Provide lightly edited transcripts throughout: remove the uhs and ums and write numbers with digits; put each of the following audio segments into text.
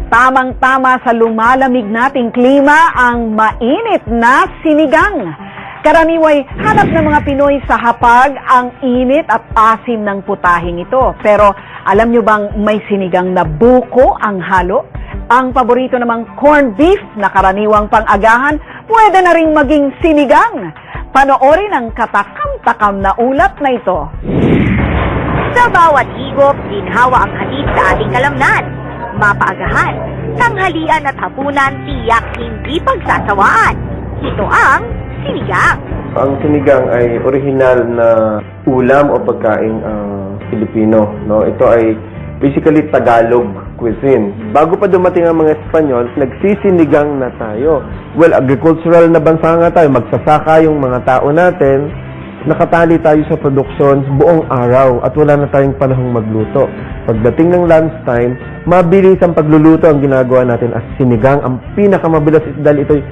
Tamang-tama sa lumalamig nating klima ang mainit na sinigang. Karaniway, hanap ng mga Pinoy sa hapag ang init at asim ng putahing ito. Pero alam nyo bang may sinigang na buko ang halo? Ang paborito namang corned beef na karaniwang pang-agahan, pwede na ring maging sinigang. Panoorin ang katakam-takam na ulat na ito. Sa bawat higop, ginhawa ang hatid sa ating kalamnan. Mapaagahan, tanghalian at hapunan, tiyak hindi pagsasawaan. Ito ang sinigang. Ang sinigang ay orihinal na ulam o pagkaing Pilipino. No? Ito ay basically Tagalog cuisine. Bago pa dumating ang mga Espanyol, nagsisinigang na tayo. Well, agricultural na bansa nga tayo. Magsasaka yung mga tao natin. Nakatali tayo sa produksyon buong araw at wala na tayong panahong magluto. Pagdating ng lunchtime, mabilis ang pagluluto ang ginagawa natin as sinigang. Ang pinakamabilis dahil ito'y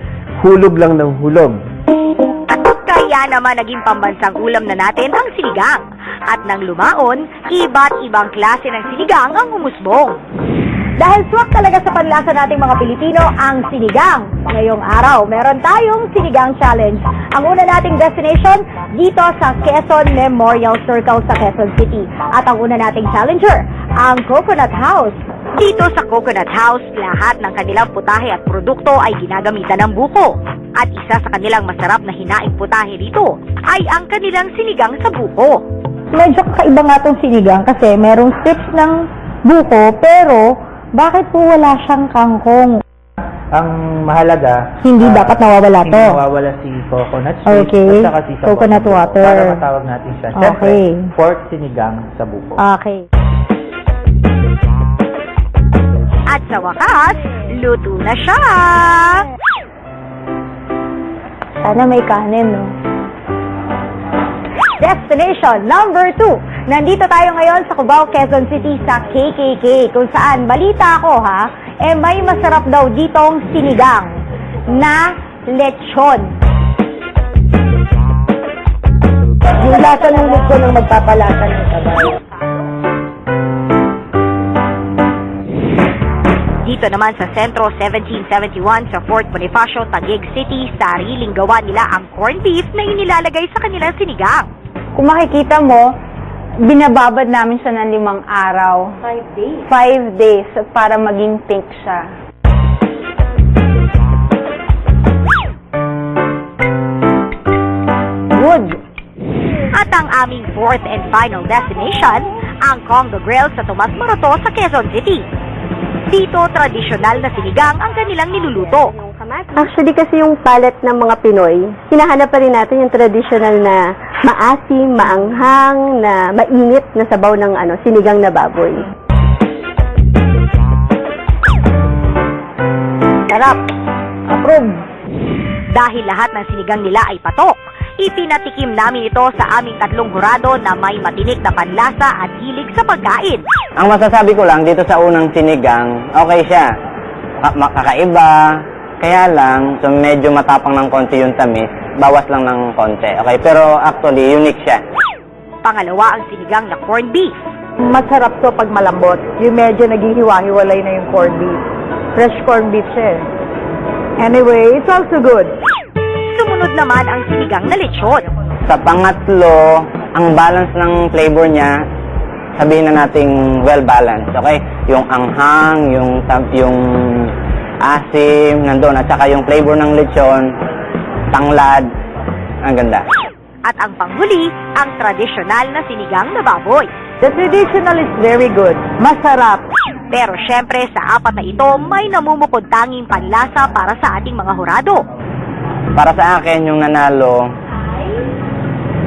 hulog lang ng hulog. Kaya naman naging pambansang ulam na natin ang sinigang. At nang lumaon, iba't ibang klase ng sinigang ang umusbong. Dahil swak talaga sa panlasa nating mga Pilipino ang sinigang. Ngayong araw, meron tayong Sinigang Challenge. Ang una nating destination dito sa Quezon Memorial Circle sa Quezon City. At ang una nating challenger, ang Coconut House. Dito sa Coconut House, lahat ng kanilang putahe at produkto ay ginagamitan ng buko. At isa sa kanilang masarap na hinaing putahe dito ay ang kanilang sinigang sa buko. Medyo kakaiba nga itong sinigang kasi merong strips ng buko pero bakit po wala siyang kangkong? Ang mahalaga, Hindi dapat nawawala hindi to. nawawala si coconut street Okay. at saka si Coconut buko. water. Para matawag natin siya. Okay. Siyempre, pork sinigang sa buko. Okay. At sa wakas, luto na siya! Sana may kanin, no? Destination number 2. Nandito tayo ngayon sa Cubao, Quezon City sa KKK kung saan balita ko may masarap daw ditong sinigang na lechon. Yung lasa ng luto ng magpapalasa ng kabay. Dito naman sa Sentro 1771 sa Fort Bonifacio, Taguig City, sariling gawa nila ang corned beef na inilalagay sa kanilang sinigang. Kung makikita mo, binababad namin siya ng 5 araw. 5 days. 5 days para maging pink siya. Good. At ang aming fourth and final destination, ang Congo Grill sa Tomas Morato sa Quezon City. Dito, tradisyonal na sinigang ang kanilang niluluto. Actually, kasi yung palette ng mga Pinoy, hinahanap pa rin natin yung traditional na maasim, maanghang, na mainit na sabaw ng sinigang na baboy. Sarap. Approve. Dahil lahat ng sinigang nila ay patok, ipinatikim namin ito sa aming 3 hurado na may matinik na panlasa at hilig sa pagkain. Ang masasabi ko lang dito sa unang sinigang, okay siya. Kakaiba, kaya lang, so medyo matapang ng konti yung tamis, bawas lang ng konti. Okay, pero actually, unique siya. Pangalawa ang sinigang na corned beef. Masarap to pag malambot. Yung medyo naghihiwa-hiwalay na yung corned beef. Fresh corned beef siya eh. Anyway, it's also good. Sumunod naman ang sinigang na lechon. Sa pangatlo, ang balance ng flavor niya, sabihin na nating well-balanced, okay? Yung anghang, yung asim, nandun, at saka yung flavor ng lechon, tanglad, ang ganda. At ang panghuli, ang tradisyonal na sinigang na baboy. The traditional is very good. Masarap. Pero syempre sa 4 na ito, may namumukod tanging panlasa para sa ating mga hurado. Para sa akin, yung nanalo,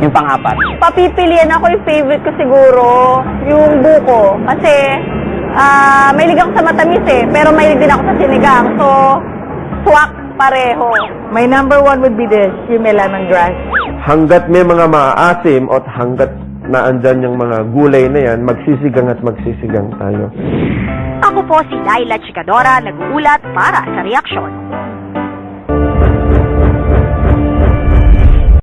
yung pang-4. Papipilian ako yung favorite ko siguro, yung buko. Kasi, mahilig ako sa matamis eh, pero mahilig din ako sa sinigang. So, swak pareho. My number 1 would be this, yung may lemongrass. Hanggat may mga maaasim at hanggat naandyan yung mga gulay na yan, magsisigang at magsisigang tayo. Ako po si Laila Chikadora, nag-uulat para sa Reaksyon.